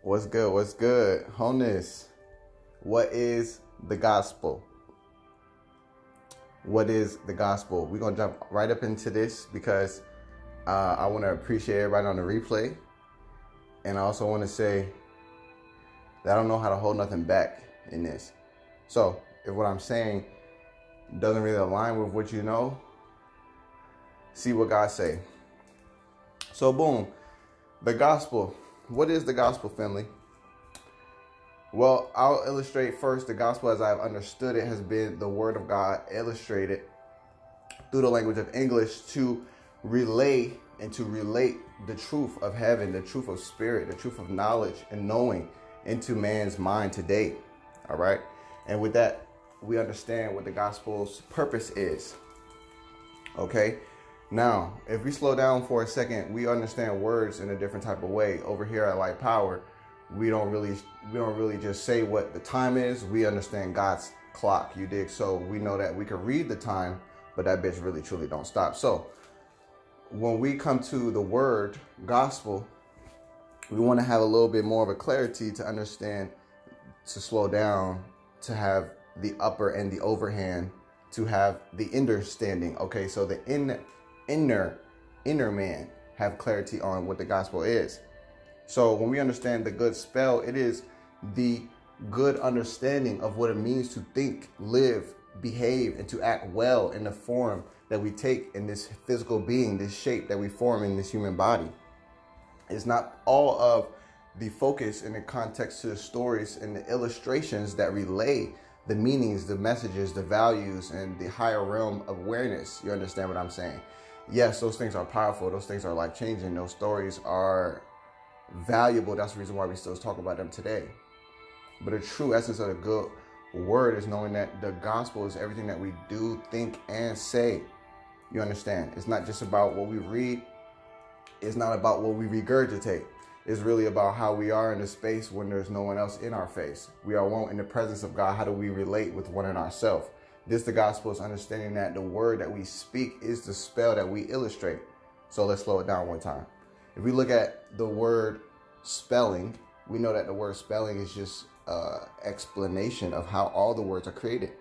What's good? What's good? Wholeness. What is the gospel? What is the gospel? We're going to jump right up into this because I want to appreciate everybody on the replay. And I also want to say that I don't know how to hold nothing back in this. So if what I'm saying doesn't really align with what you know, see what God say. So boom, the gospel. What is the gospel, family? Well, I'll illustrate first. The gospel as I've understood it has been the word of God illustrated through the language of English to relay and to relate the truth of heaven, the truth of spirit, the truth of knowledge and knowing into man's mind today. All right. And with that, we understand what the gospel's purpose is. Okay. Now, if we slow down for a second, we understand words in a different type of way. Over here at Light Power, we don't really just say what the time is. We understand God's clock, you dig? So we know that we can read the time, but that bitch really truly don't stop. So when we come to the word gospel, we want to have a little bit more of a clarity to understand, to slow down, to have the upper and the overhand, to have the understanding. Okay, so the inner man have clarity on what the gospel is. So when we understand the good spell, it is the good understanding of what it means to think, live, behave, and to act well in the form that we take in this physical being, this shape that we form in this human body. It's not all of the focus in the context to the stories and the illustrations that relay the meanings, the messages, the values, and the higher realm of awareness. You understand what I'm saying? Yes, those things are powerful. Those things are life-changing. Those stories are valuable. That's the reason why we still talk about them today. But the true essence of the good word is knowing that the gospel is everything that we do, think, and say. You understand? It's not just about what we read. It's not about what we regurgitate. It's really about how we are in the space when there's no one else in our face. We are one in the presence of God. How do we relate with one and ourselves? This, the gospel, is understanding that the word that we speak is the spell that we illustrate. So let's slow it down one time. If we look at the word spelling, we know that the word spelling is just an explanation of how all the words are created.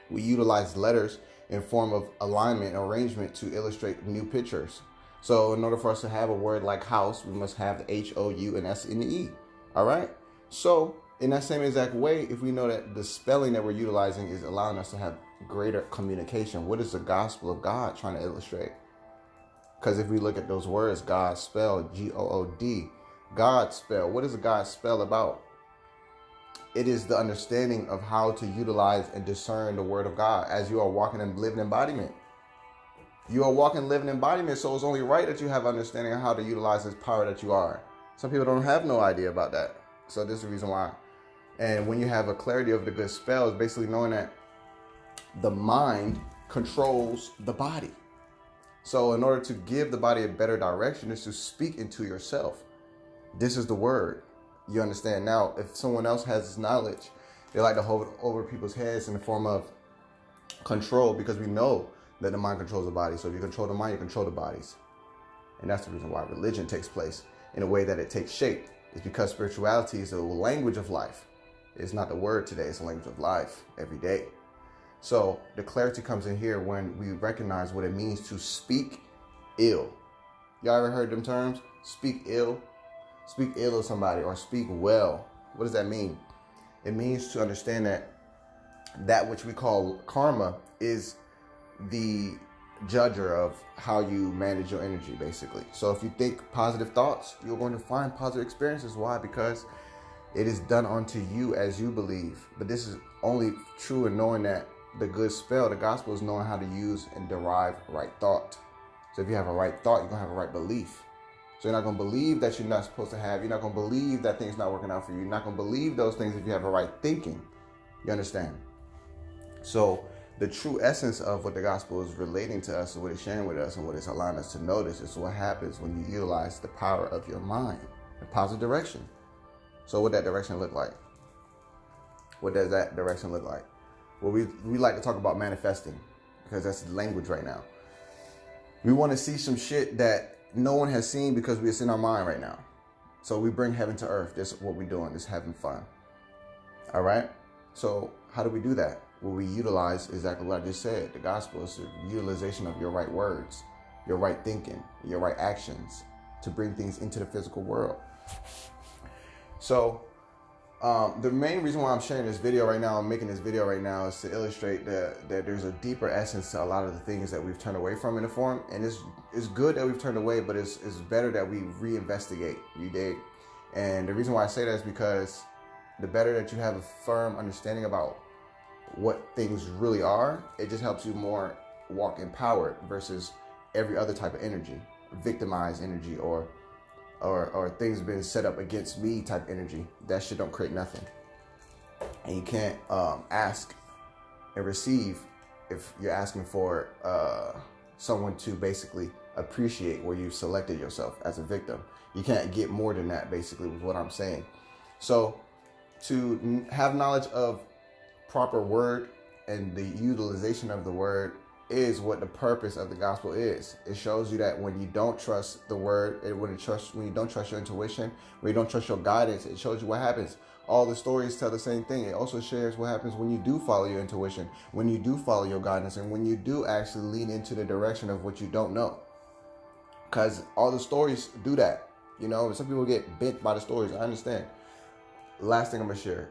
We utilize letters in form of alignment, arrangement to illustrate new pictures. So in order for us to have a word like house, we must have the H-O-U and S in the E. All right. So in that same exact way, if we know that the spelling that we're utilizing is allowing us to have greater communication, what is the gospel of God trying to illustrate? Because if we look at those words, God spell, G-O-O-D, God spell, what is a God spell about? It is the understanding of how to utilize and discern the word of God as you are walking and living embodiment. You are walking, living embodiment, so it's only right that you have understanding of how to utilize this power that you are. Some people don't have no idea about that. So this is the reason why. And when you have a clarity of the good spell, it's basically knowing that the mind controls the body. So in order to give the body a better direction is to speak into yourself. This is the word. You understand? Now, if someone else has this knowledge, they like to hold it over people's heads in the form of control, because we know that the mind controls the body. So if you control the mind, you control the bodies. And that's the reason why religion takes place in a way that it takes shape. It's because spirituality is a language of life. It's not the word today. It's a language of life every day. So the clarity comes in here when we recognize what it means to speak ill. Y'all ever heard them terms? Speak ill. Speak ill of somebody or speak well. What does that mean? It means to understand that which we call karma is the judger of how you manage your energy, basically. So if you think positive thoughts, you're going to find positive experiences. Why? Because it is done unto you as you believe. But this is only true in knowing that the good spell, the gospel, is knowing how to use and derive right thought. So if you have a right thought, you're going to have a right belief. So you're not going to believe that you're not supposed to have. You're not going to believe that things not working out for you. You're not going to believe those things if you have a right thinking. You understand? So the true essence of what the gospel is relating to us and what it's sharing with us and what it's allowing us to notice is what happens when you utilize the power of your mind in positive direction. So what that direction look like? What does that direction look like? Well, we like to talk about manifesting because that's the language right now. We want to see some shit that no one has seen because it's in our mind right now. So we bring heaven to earth. This is what we're doing. This is having fun. All right. So how do we do that? Well, we utilize exactly what I just said. The gospel is the utilization of your right words, your right thinking, your right actions to bring things into the physical world. So the main reason why I'm sharing this video right now, I'm making this video right now, is to illustrate that there's a deeper essence to a lot of the things that we've turned away from in the form. And it's good that we've turned away, but it's better that we reinvestigate. You dig? And the reason why I say that is because the better that you have a firm understanding about what things really are, it just helps you more walk empowered versus every other type of energy, victimized energy, or things been set up against me type energy. That shit don't create nothing. And you can't ask and receive if you're asking for someone to basically appreciate where you selected yourself as a victim. You can't get more than that, basically, with what I'm saying. So to have knowledge of proper word and the utilization of the word is what the purpose of the gospel is. It shows you that when you don't trust the word, when you don't trust your intuition, when you don't trust your guidance, it shows you what happens. All the stories tell the same thing. It also shares what happens when you do follow your intuition, when you do follow your guidance, and when you do actually lean into the direction of what you don't know. Because all the stories do that. You know, some people get bent by the stories. I understand. Last thing I'm going to share.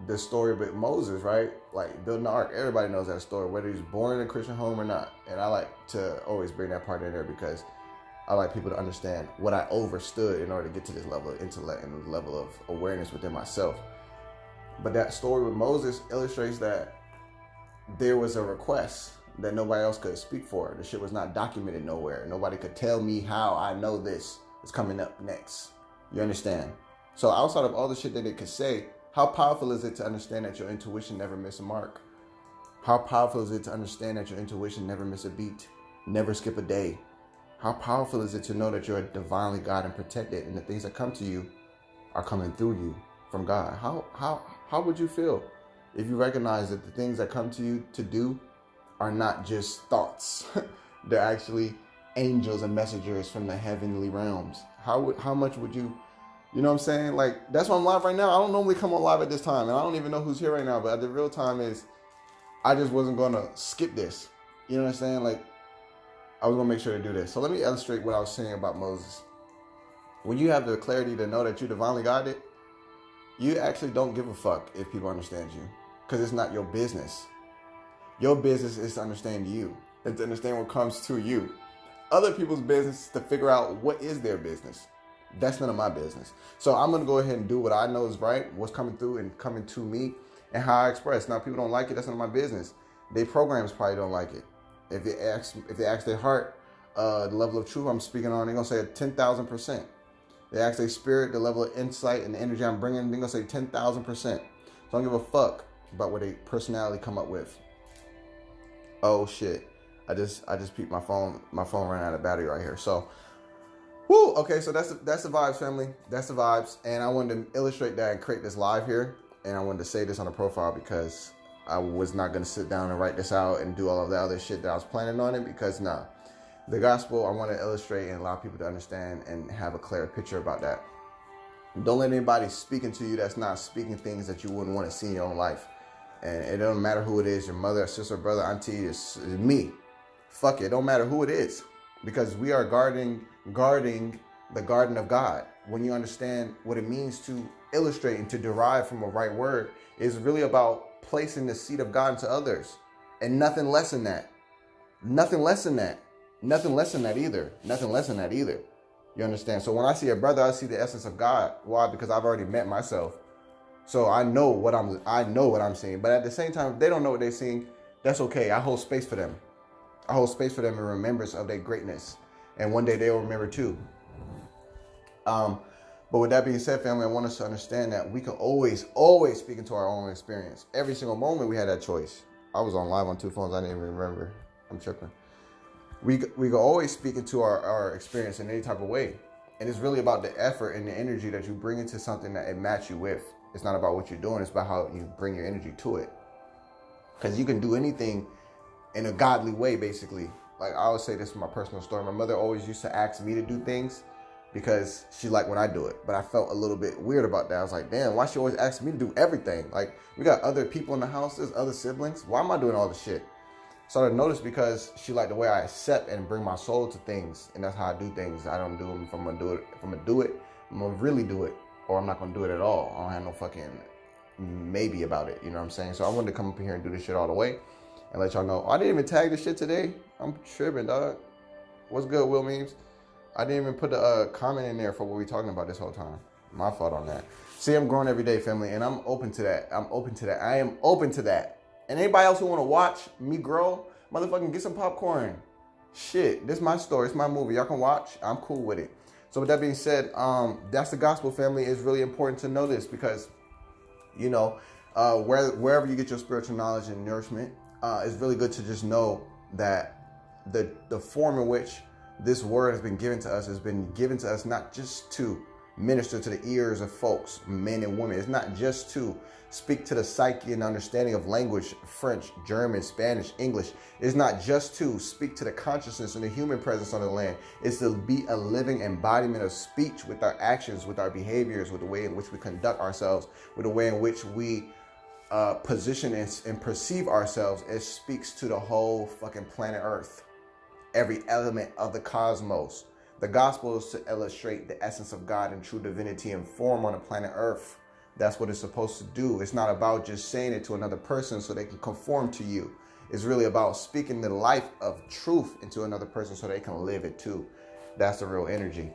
The story with Moses, right? Like building the ark. Everybody knows that story, whether he's born in a Christian home or not. And I like to always bring that part in there because I like people to understand what I overstood in order to get to this level of intellect and level of awareness within myself. But that story with Moses illustrates that there was a request that nobody else could speak for. The shit was not documented nowhere. Nobody could tell me how I know this is coming up next. You understand? So outside of all the shit that it could say, how powerful is it to understand that your intuition never miss a mark? How powerful is it to understand that your intuition never miss a beat, never skip a day? How powerful is it to know that you're divinely guided and protected, and the things that come to you are coming through you from God? How would you feel if you recognize that the things that come to you to do are not just thoughts? They're actually angels and messengers from the heavenly realms. How much would you? You know what I'm saying? Like, that's why I'm live right now. I don't normally come on live at this time, and I don't even know who's here right now, but the real time is I just wasn't going to skip this. You know what I'm saying? Like, I was going to make sure to do this. So let me illustrate what I was saying about Moses. When you have the clarity to know that you're divinely guided, you actually don't give a fuck if people understand you, because it's not your business. Your business is to understand you and to understand what comes to you. Other people's business is to figure out what is their business. That's none of my business. So I'm going to go ahead and do what I know is right, what's coming through and coming to me, and how I express. Now, people don't like it. That's none of my business. Their programs probably don't like it. If they ask their heart, the level of truth I'm speaking on, they're going to say 10,000%. They ask their spirit, the level of insight and the energy I'm bringing, they're going to say 10,000%. So I don't give a fuck about what their personality come up with. Oh, shit. I just peeped my phone. My phone ran out of battery right here. So, woo, okay, so that's the vibes, family. That's the vibes. And I wanted to illustrate that and create this live here. And I wanted to say this on the profile because I was not going to sit down and write this out and do all of the other shit that I was planning on it, because nah. The gospel, I want to illustrate and allow people to understand and have a clear picture about that. Don't let anybody speaking to you that's not speaking things that you wouldn't want to see in your own life. And it don't matter who it is, your mother, sister, brother, auntie, it's me. Fuck it, don't matter who it is. Because we are guarding the garden of God. When you understand what it means to illustrate and to derive from a right word, is really about placing the seed of God into others. And nothing less than that. Nothing less than that. Nothing less than that either. Nothing less than that either. You understand? So when I see a brother, I see the essence of God. Why? Because I've already met myself. So I know what I'm seeing. But at the same time, if they don't know what they're seeing, that's okay. I hold space for them. I hold space for them in remembrance of their greatness. And one day they'll remember too. But with that being said, family, I want us to understand that we can always speak into our own experience. Every single moment we had that choice. I was on live on 2 phones. I didn't even remember. I'm tripping. We can always speak into our experience in any type of way. And it's really about the effort and the energy that you bring into something that it match you with. It's not about what you're doing. It's about how you bring your energy to it. Because you can do anything in a godly way, basically. Like I always say this from my personal story. My mother always used to ask me to do things because she liked when I do it. But I felt a little bit weird about that. I was like, damn, why she always asks me to do everything? Like, we got other people in the house, there's other siblings. Why am I doing all this shit? So I noticed because she liked the way I accept and bring my soul to things. And that's how I do things. I don't do them if I'm going to do it. If I'm going to do it, I'm going to really do it. Or I'm not going to do it at all. I don't have no fucking maybe about it. You know what I'm saying? So I wanted to come up here and do this shit all the way. And let y'all know. I didn't even tag this shit today. I'm tripping, dog. What's good, Will Memes? I didn't even put a comment in there for what we're talking about this whole time. My fault on that. See, I'm growing every day, family, and I'm open to that. I am open to that. And anybody else who want to watch me grow, motherfucking get some popcorn. Shit, this is my story. It's my movie. Y'all can watch. I'm cool with it. So with that being said, that's the gospel, family. It's really important to know this because, you know, wherever you get your spiritual knowledge and nourishment, it's really good to just know that the form in which this word has been given to us not just to minister to the ears of folks, men and women. It's not just to speak to the psyche and understanding of language, French, German, Spanish, English. It's not just to speak to the consciousness and the human presence on the land. It's to be a living embodiment of speech with our actions, with our behaviors, with the way in which we conduct ourselves, with the way in which we position and perceive ourselves. It speaks to the whole fucking planet Earth. Every element of the cosmos. The gospel is to illustrate the essence of God and true divinity and form on the planet Earth. That's what it's supposed to do. It's not about just saying it to another person so they can conform to you. It's really about speaking the life of truth into another person so they can live it too. That's the real energy.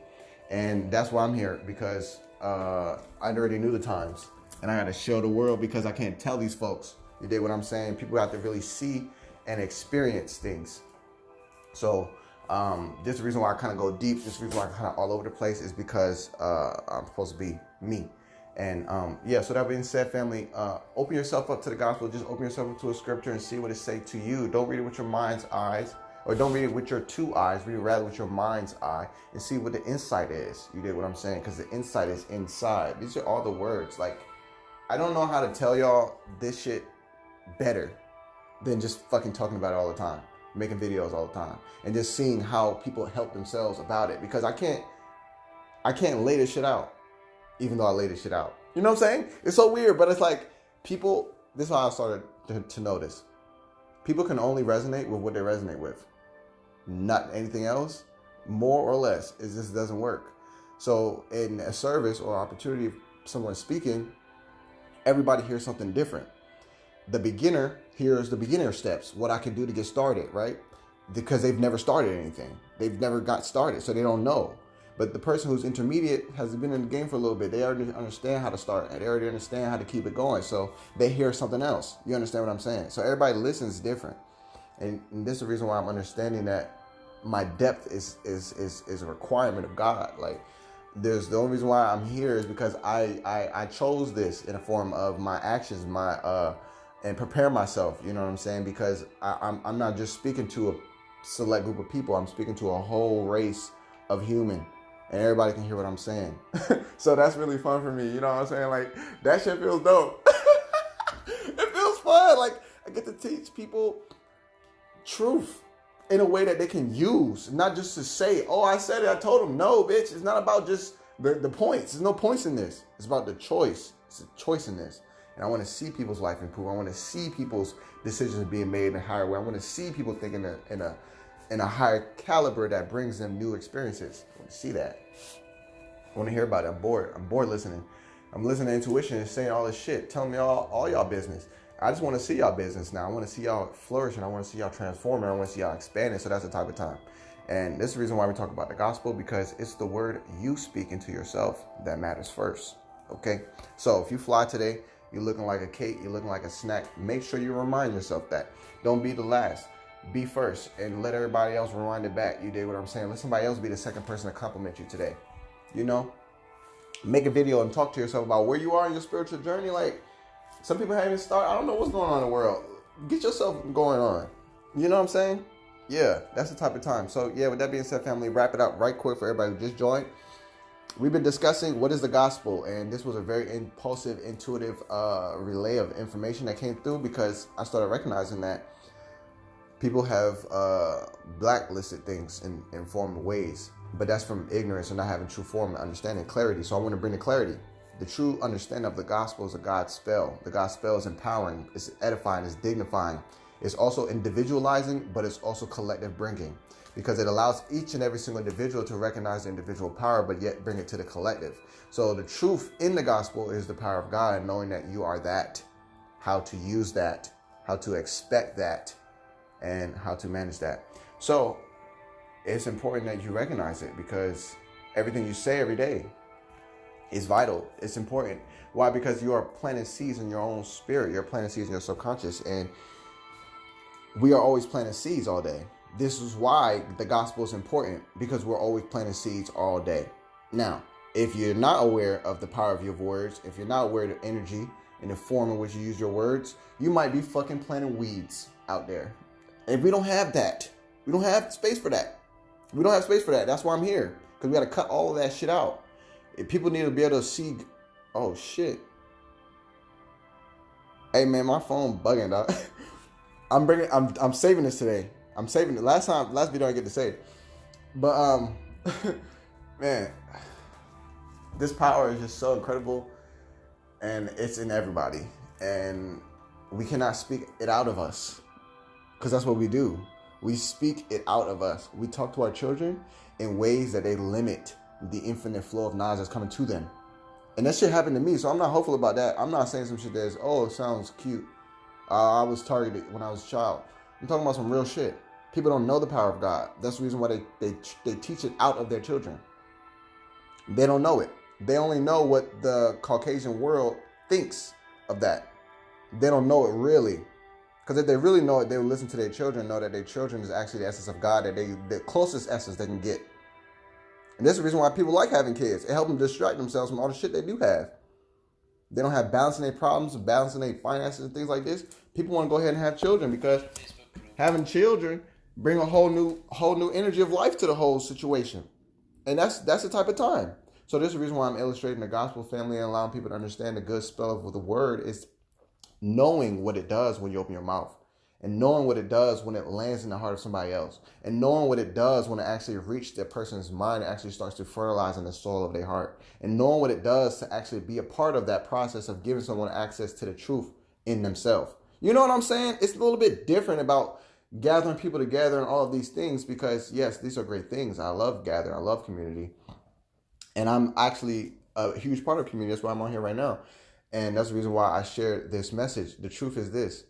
And that's why I'm here, because I already knew the times. And I got to show the world, because I can't tell these folks. You dig what I'm saying? People have to really see and experience things. So this is the reason why I kind of go deep. This is the reason why I kind of all over the place, is because I'm supposed to be me. And yeah, so that being said, family, open yourself up to the gospel. Just open yourself up to a scripture and see what it say to you. Don't read it with your mind's eyes, or don't read it with your two eyes. Read it rather with your mind's eye and see what the insight is. You get what I'm saying? Because the insight is inside. These are all the words. Like, I don't know how to tell y'all this shit better than just fucking talking about it all the time, making videos all the time, and just seeing how people help themselves about it. Because I can't lay this shit out, even though I lay this shit out. You know what I'm saying? It's so weird, but it's like people, this is how I started to notice. People can only resonate with what they resonate with. Not anything else, more or less. It just doesn't work. So in a service or opportunity of someone speaking, everybody hears something different. The beginner hears the beginner steps, what I can do to get started, right? Because they've never started anything. They've never got started, so they don't know. But the person who's intermediate has been in the game for a little bit. They already understand how to start, and they already understand how to keep it going. So they hear something else. You understand what I'm saying? So everybody listens different. And this is the reason why I'm understanding that my depth is a requirement of God. Like, the only reason why I'm here is because I chose this in a form of my actions, and prepare myself. You know what I'm saying? Because I'm not just speaking to a select group of people. I'm speaking to a whole race of human, and everybody can hear what I'm saying. So that's really fun for me. You know what I'm saying? Like, that shit feels dope. It feels fun. Like, I get to teach people truth in a way that they can use, not just to say, oh, I said it, I told them. No, bitch, it's not about just the points. There's no points in this. It's about the choice. It's a choice in this. And I want to see people's life improve. I want to see people's decisions being made in a higher way. I want to see people thinking in a higher caliber that brings them new experiences. I want to see that. I want to hear about it. I'm bored. I'm bored listening. I'm listening to intuition and saying all this shit, telling me all y'all business. I just want to see y'all business now. I want to see y'all flourishing. I want to see y'all transforming. I want to see y'all expanding. So that's the type of time. And this is the reason why we talk about the gospel, because it's the word you speak into yourself that matters first. Okay? So if you fly today, you're looking like a cake, you're looking like a snack, make sure you remind yourself that. Don't be the last. Be first, and let everybody else rewind it back. You did what I'm saying. Let somebody else be the second person to compliment you today. You know? Make a video and talk to yourself about where you are in your spiritual journey. Like, some people haven't even started. I don't know what's going on in the world. Get yourself going on. You know what I'm saying? Yeah, that's the type of time. So, yeah, with that being said, family, wrap it up right quick for everybody who just joined. We've been discussing what is the gospel, and this was a very impulsive, intuitive relay of information that came through, because I started recognizing that people have blacklisted things in formal ways. But that's from ignorance and not having true form and understanding, clarity. So I want to bring the clarity. The true understanding of the gospel is a God spell. The God spell is empowering, it's edifying, it's dignifying. It's also individualizing, but it's also collective bringing, because it allows each and every single individual to recognize the individual power, but yet bring it to the collective. So the truth in the gospel is the power of God, knowing that you are that, how to use that, how to expect that, and how to manage that. So it's important that you recognize it, because everything you say every day is vital. It's important. Why? Because you are planting seeds in your own spirit. You're planting seeds in your subconscious, and we are always planting seeds all day. This is why the gospel is important, because we're always planting seeds all day. Now, if you're not aware of the power of your words, if you're not aware of the energy and the form in which you use your words, you might be fucking planting weeds out there. And we don't have that. We don't have space for that. We don't have space for that. That's why I'm here, because we got to cut all of that shit out. If people need to be able to see, oh shit. Hey man, my phone bugging, dog. I'm saving this today. I'm saving it. Last video I get to say it. But man, this power is just so incredible, and it's in everybody, and we cannot speak it out of us, because that's what we do. We speak it out of us. We talk to our children in ways that they limit the infinite flow of knowledge that's coming to them. And that shit happened to me, so I'm not hopeful about that. I'm not saying some shit that's, oh, it sounds cute. I was targeted when I was a child. I'm talking about some real shit. People don't know the power of God. That's the reason why they teach it out of their children. They don't know it. They only know what the Caucasian world thinks of that. They don't know it really. Because if they really know it, they would listen to their children, know that their children is actually the essence of God, that the closest essence they can get. And that's the reason why people like having kids. It helps them distract themselves from all the shit they do have. They don't have balancing their problems, balancing their finances and things like this. People want to go ahead and have children, because having children bring a whole new energy of life to the whole situation. And that's the type of time. So this is the reason why I'm illustrating the gospel, family, and allowing people to understand the good spell of the word is knowing what it does when you open your mouth, and knowing what it does when it lands in the heart of somebody else, and knowing what it does when it actually reaches that person's mind and actually starts to fertilize in the soil of their heart, and knowing what it does to actually be a part of that process of giving someone access to the truth in themselves. You know what I'm saying? It's a little bit different about gathering people together and all of these things, because yes, these are great things. I love gathering. I love community. And I'm actually a huge part of community. That's why I'm on here right now. And that's the reason why I share this message. The truth is this: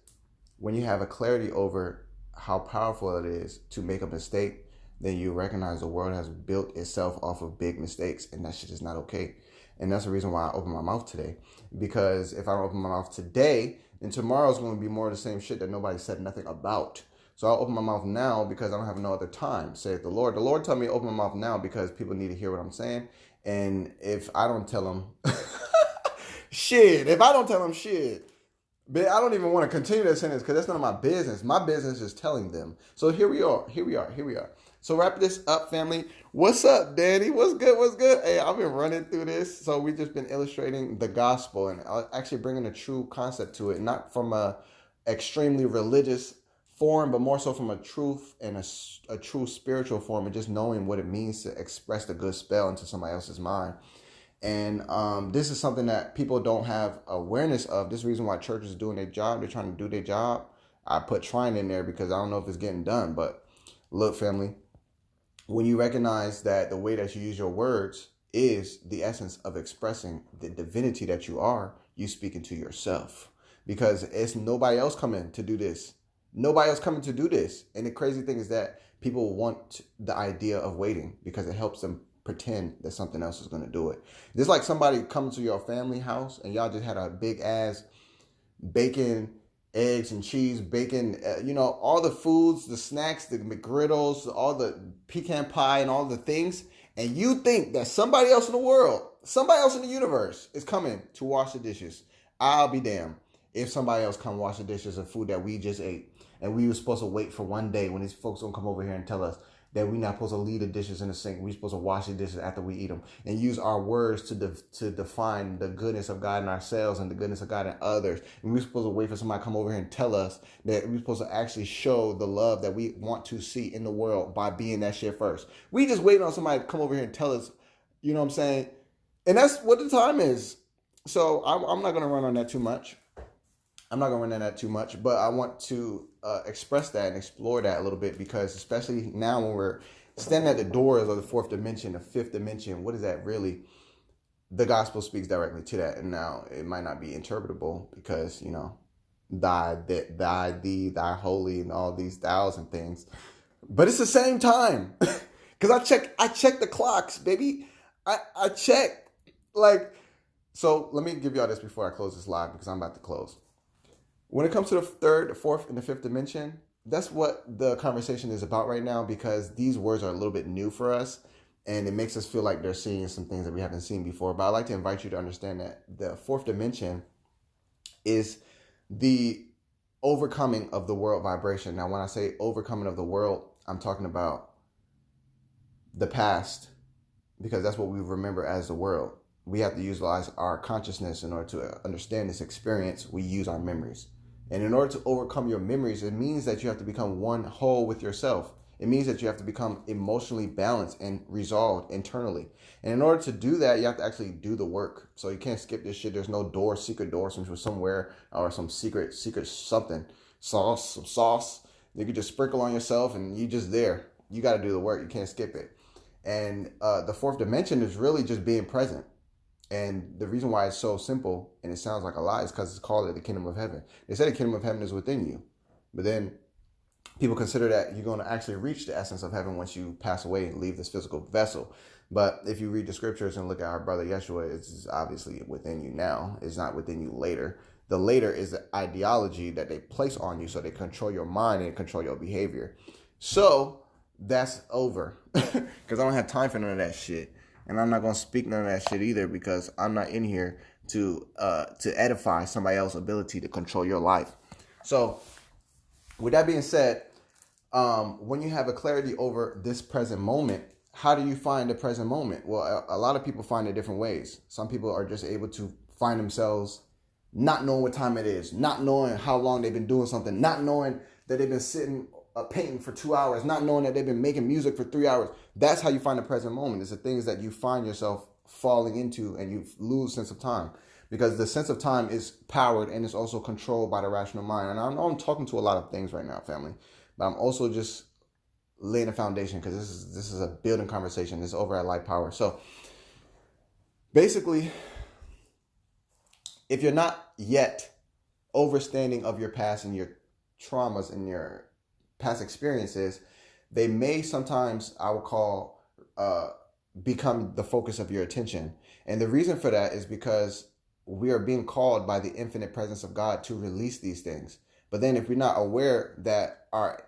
when you have a clarity over how powerful it is to make a mistake, then you recognize the world has built itself off of big mistakes, and that shit is not okay. And that's the reason why I open my mouth today. Because if I don't open my mouth today, then tomorrow's going to be more of the same shit that nobody said nothing about. So I'll open my mouth now because I don't have no other time, saith the Lord. The Lord told me to open my mouth now because people need to hear what I'm saying. And if I don't tell them, if I don't tell them shit, but I don't even want to continue that sentence because that's none of my business. My business is telling them. So here we are. So wrap this up, family. What's up, Danny? What's good? Hey, I've been running through this. So we've just been illustrating the gospel and actually bringing a true concept to it, not from a extremely religious form, but more so from a truth and a true spiritual form, and just knowing what it means to express the good spell into somebody else's mind. And this is something that people don't have awareness of. This is the reason why churches are doing their job. They're trying to do their job. I put trying in there because I don't know if it's getting done. But look, family, when you recognize that the way that you use your words is the essence of expressing the divinity that you are, you speaking to yourself. Because it's nobody else coming to do this. Nobody else coming to do this. And the crazy thing is that people want the idea of waiting because it helps them pretend that something else is going to do it. It's like somebody coming to your family house and y'all just had a big ass bacon, eggs and cheese, bacon, all the foods, the snacks, the McGriddles, all the pecan pie and all the things. And you think that somebody else in the world, somebody else in the universe is coming to wash the dishes. I'll be damned if somebody else come wash the dishes of food that we just ate. And we were supposed to wait for one day when these folks don't come over here and tell us that we're not supposed to leave the dishes in the sink. We're supposed to wash the dishes after we eat them, and use our words to define the goodness of God in ourselves and the goodness of God in others. And we're supposed to wait for somebody to come over here and tell us that we're supposed to actually show the love that we want to see in the world by being that shit first. We just waiting on somebody to come over here and tell us, you know what I'm saying? And that's what the time is. So I'm not going to run on that too much. But I want to express that and explore that a little bit, because especially now when we're standing at the doors of the fourth dimension, the fifth dimension, what is that really? The gospel speaks directly to that. And now it might not be interpretable because, you know, thy, thee, thy holy, and all these thous and things. But it's the same time. Because I check the clocks, baby. I check. Like, so let me give y'all this before I close this live, because I'm about to close. When it comes to the third, the fourth, and the fifth dimension, that's what the conversation is about right now, because these words are a little bit new for us, and it makes us feel like they're seeing some things that we haven't seen before. But I'd like to invite you to understand that the fourth dimension is the overcoming of the world vibration. Now, when I say overcoming of the world, I'm talking about the past, because that's what we remember as the world. We have to utilize our consciousness in order to understand this experience. We use our memories. And in order to overcome your memories, it means that you have to become one whole with yourself. It means that you have to become emotionally balanced and resolved internally. And in order to do that, you have to actually do the work. So you can't skip this shit. There's no door, secret door somewhere, or some secret something, some sauce. You can just sprinkle on yourself and you just there. You got to do the work. You can't skip it. And the fourth dimension is really just being present. And the reason why it's so simple and it sounds like a lie is because it's called the kingdom of heaven. They say the kingdom of heaven is within you. But then people consider that you're going to actually reach the essence of heaven once you pass away and leave this physical vessel. But if you read the scriptures and look at our brother Yeshua, it's obviously within you now. It's not within you later. The later is the ideology that they place on you, so they control your mind and control your behavior. So that's over, because I don't have time for none of that shit. And I'm not going to speak none of that shit either, because I'm not in here to edify somebody else's ability to control your life. So with that being said, when you have a clarity over this present moment, how do you find the present moment? Well, a lot of people find it different ways. Some people are just able to find themselves not knowing what time it is, not knowing how long they've been doing something, not knowing that they've been sitting painting for 2 hours, not knowing that they've been making music for 3 hours. That's how you find the present moment. It's the things that you find yourself falling into, and you lose sense of time, because the sense of time is powered and it's also controlled by the rational mind. And I know I'm talking to a lot of things right now, family, but I'm also just laying a foundation, because this is a building conversation. It's over at Light Power. So basically, if you're not yet overstanding of your past and your traumas and your past experiences, they may sometimes, I would call, become the focus of your attention. And the reason for that is because we are being called by the infinite presence of God to release these things. But then if we're not aware that our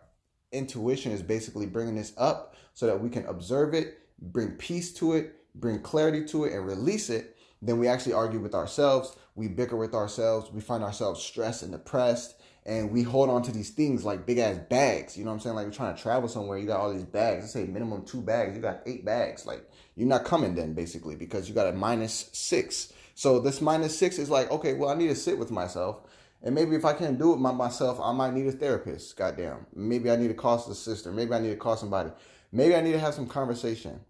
intuition is basically bringing this up so that we can observe it, bring peace to it, bring clarity to it, and release it, then we actually argue with ourselves. We bicker with ourselves. We find ourselves stressed and depressed. And we hold on to these things like big ass bags. You know what I'm saying? Like, you're trying to travel somewhere. You got all these bags. Let's say minimum 2 bags. You got 8 bags. Like, you're not coming then, basically, because you got a -6. So this -6 is like, okay, well, I need to sit with myself. And maybe if I can't do it myself, I might need a therapist. Goddamn. Maybe I need to call a sister. Maybe I need to call somebody. Maybe I need to have some conversation.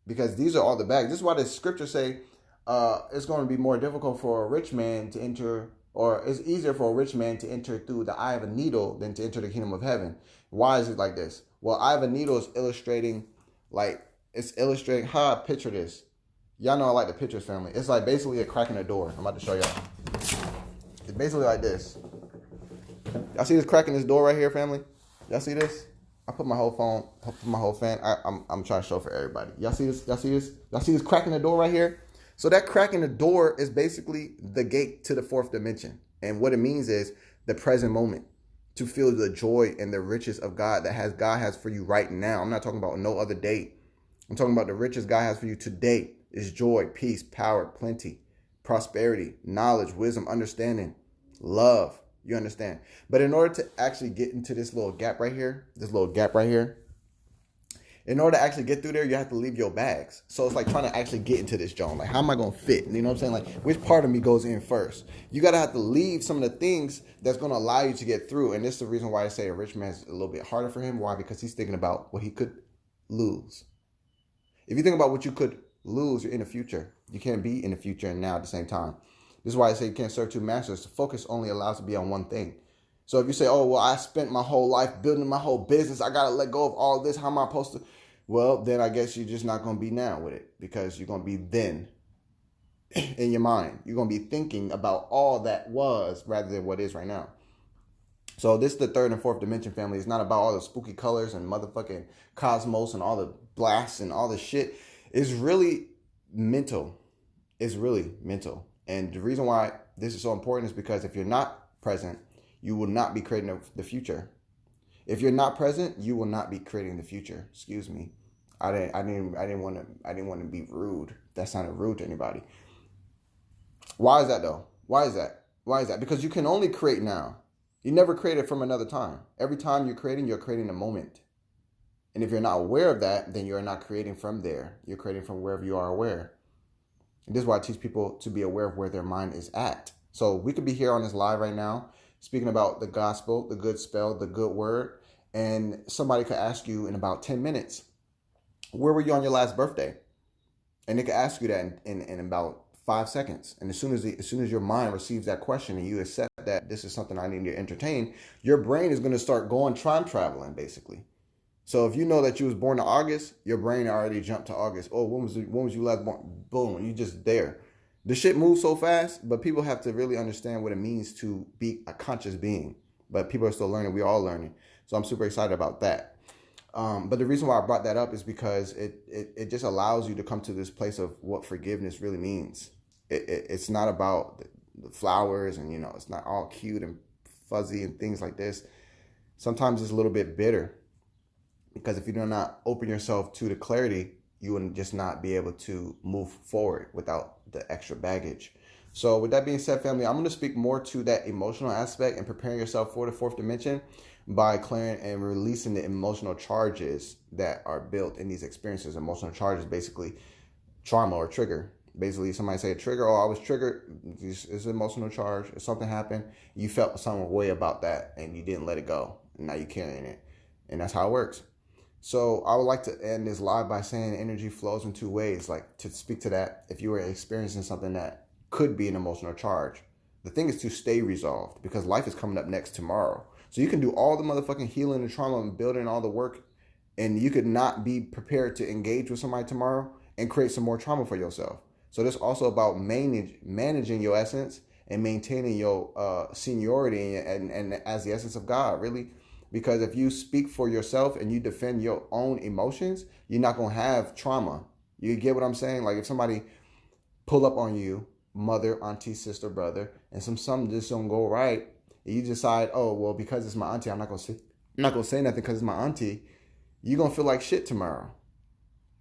Because these are all the bags. This is why the scriptures say it's going to be more difficult for a rich man to enter, or it's easier for a rich man to enter through the eye of a needle than to enter the kingdom of heaven. Why is it like this? Well, eye of a needle is illustrating how I picture this. Y'all know I like the pictures, family. It's like basically a crack in the door. I'm about to show y'all. It's basically like this. Y'all see this crack in this door right here, family? Y'all see this? I put my whole phone, put my whole fan. I'm trying to show for everybody. Y'all see this? Y'all see this? Y'all see this crack in the door right here? So that crack in the door is basically the gate to the fourth dimension. And what it means is the present moment, to feel the joy and the riches of God that God has for you right now. I'm not talking about no other day. I'm talking about the riches God has for you today is joy, peace, power, plenty, prosperity, knowledge, wisdom, understanding, love. You understand? But in order to actually get into this little gap right here, In order to actually get through there, you have to leave your bags. So it's like trying to actually get into this zone. Like, how am I going to fit? You know what I'm saying? Like, which part of me goes in first? You got to have to leave some of the things that's going to allow you to get through. And this is the reason why I say a rich man's a little bit harder for him. Why? Because he's thinking about what he could lose. If you think about what you could lose, you're in the future. You can't be in the future and now at the same time. This is why I say you can't serve two masters. The focus only allows to be on one thing. So if you say, oh, well, I spent my whole life building my whole business, I got to let go of all this. How am I supposed to? Well, then I guess you're just not going to be now with it, because you're going to be then in your mind. You're going to be thinking about all that was rather than what is right now. So this is the third and fourth dimension, family. It's not about all the spooky colors and motherfucking cosmos and all the blasts and all the shit. It's really mental. It's really mental. And the reason why this is so important is because if you're not present, you will not be creating the future. If you're not present, you will not be creating the future. Excuse me. I didn't want to be rude. That sounded rude to anybody. Why is that though? Why is that? Because you can only create now. You never created from another time. Every time you're creating a moment. And if you're not aware of that, then you're not creating from there. You're creating from wherever you are aware. And this is why I teach people to be aware of where their mind is at. So we could be here on this live right now, speaking about the gospel, the good spell, the good word. And somebody could ask you in about 10 minutes, where were you on your last birthday? And they could ask you that in about 5 seconds. And as soon as your mind receives that question and you accept that this is something I need to entertain, your brain is going to start going time traveling, basically. So if you know that you was born in August, your brain already jumped to August. Oh, when was you last born? Boom, you just there. The shit moves so fast, but people have to really understand what it means to be a conscious being. But people are still learning. We're all learning. So I'm super excited about that. But the reason why I brought that up is because it just allows you to come to this place of what forgiveness really means. It's not about the flowers and, it's not all cute and fuzzy and things like this. Sometimes it's a little bit bitter, because if you do not open yourself to the clarity, you will just not be able to move forward without the extra baggage. So with that being said, family, I'm going to speak more to that emotional aspect and preparing yourself for the fourth dimension by clearing and releasing the emotional charges that are built in these experiences. Emotional charges, basically trauma or trigger. Basically, somebody say a trigger, oh, I was triggered. It's an emotional charge. If something happened, you felt some way about that and you didn't let it go. And now you're carrying it. And that's how it works. So I would like to end this live by saying energy flows in two ways. Like, to speak to that, if you were experiencing something that could be an emotional charge, the thing is to stay resolved, because life is coming up next tomorrow. So you can do all the motherfucking healing and trauma and building all the work, and you could not be prepared to engage with somebody tomorrow and create some more trauma for yourself. So this also about managing your essence and maintaining your seniority and as the essence of God, really. Because if you speak for yourself and you defend your own emotions, you're not going to have trauma. You get what I'm saying? Like, if somebody pull up on you, mother, auntie, sister, brother, and something just don't go right, and you decide, oh, well, because it's my auntie, I'm not going to say nothing because it's my auntie, you're going to feel like shit tomorrow.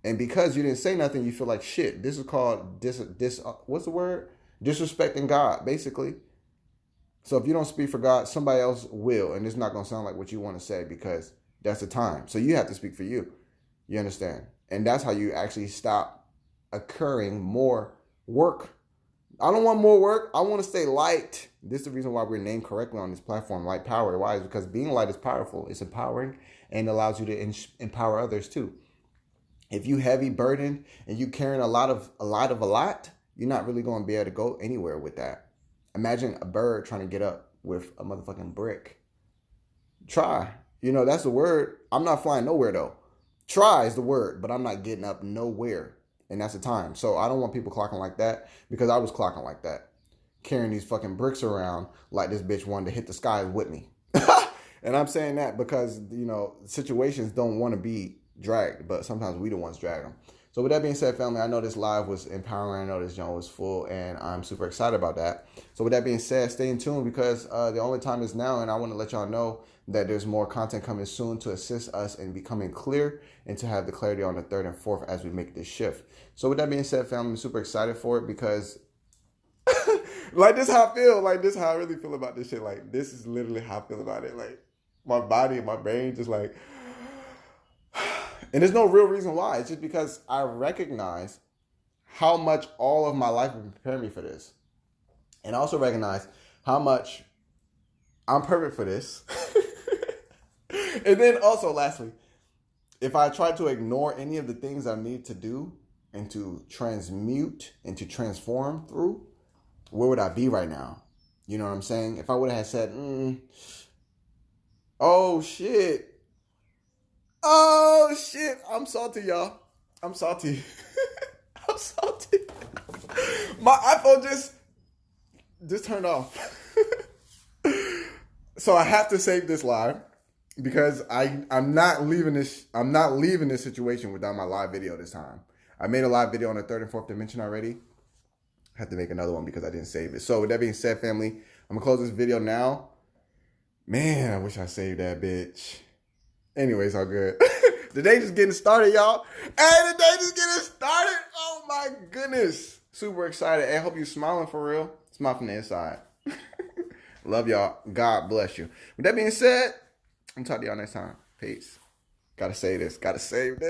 And because you didn't say nothing, you feel like shit. This is called what's the word? Disrespecting God, basically. So if you don't speak for God, somebody else will. And it's not going to sound like what you want to say, because that's the time. So you have to speak for you. You understand? And that's how you actually stop occurring more work. I don't want more work. I want to stay light. This is the reason why we're named correctly on this platform, Light Power. Why? Is because being light is powerful. It's empowering and allows you to empower others too. If you heavy burden and you carrying a lot, you're not really going to be able to go anywhere with that. Imagine a bird trying to get up with a motherfucking brick. Try. That's the word. I'm not flying nowhere though. Try is the word, but I'm not getting up nowhere. And that's the time. So I don't want people clocking like that, because I was clocking like that. Carrying these fucking bricks around like this bitch wanted to hit the sky with me. And I'm saying that because, situations don't want to be dragged, but sometimes we the ones drag them. So with that being said, family, I know this live was empowering. I know this joint was full, and I'm super excited about that. So with that being said, stay in tune, because the only time is now, and I want to let y'all know that there's more content coming soon to assist us in becoming clear and to have the clarity on the third and fourth as we make this shift. So with that being said, family, I'm super excited for it, because like, this is how I feel. Like, this is how I really feel about this shit. Like, this is literally how I feel about it. Like, my body and my brain just like, And there's no real reason why. It's just because I recognize how much all of my life would prepare me for this. And I also recognize how much I'm perfect for this. And then also, lastly, if I try to ignore any of the things I need to do and to transmute and to transform through, where would I be right now? You know what I'm saying? If I would have said, oh shit, I'm salty, y'all. I'm salty. I'm salty. My iPhone just turned off. So I have to save this live because I'm not leaving this situation without my live video this time. I made a live video on the third and fourth dimension already. I have to make another one because I didn't save it. So with that being said, family, I'm gonna close this video now. Man, I wish I saved that bitch. Anyways, all good. The day just getting started, y'all. Hey, the day just getting started. Oh my goodness. Super excited. Hey, I hope you're smiling for real. Smile from the inside. Love y'all. God bless you. With that being said, I'm talking to y'all next time. Peace. Gotta say this. Gotta save this.